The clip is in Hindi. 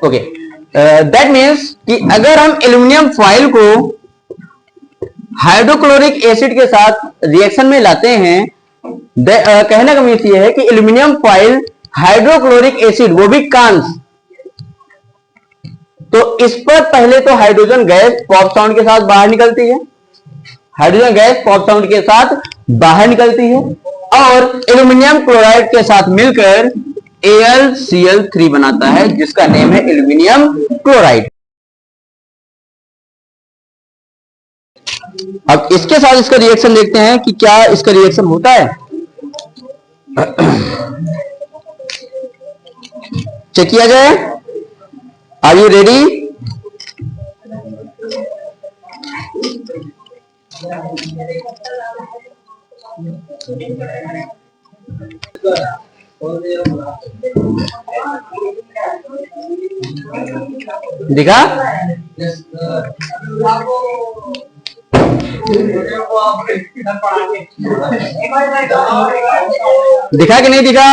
ओके, दैट मीन्स कि अगर हम एल्यूमिनियम फॉइल को हाइड्रोक्लोरिक एसिड के साथ रिएक्शन में लाते हैं, कहने का मीन्स ये है कि एल्यूमिनियम फॉइल हाइड्रोक्लोरिक एसिड, वो भी कांस, तो इस पर पहले तो हाइड्रोजन गैस पॉप साउंड के साथ बाहर निकलती है, हाइड्रोजन गैस पॉप साउंड के साथ बाहर निकलती है और एल्यूमिनियम क्लोराइड के साथ मिलकर AlCl3 बनाता है, जिसका नेम है एल्यूमिनियम क्लोराइड। अब इसके साथ इसका रिएक्शन देखते हैं कि क्या इसका रिएक्शन होता है। चेक किया जाए। Are you ready? दिखा? दिखा कि नहीं दिखा?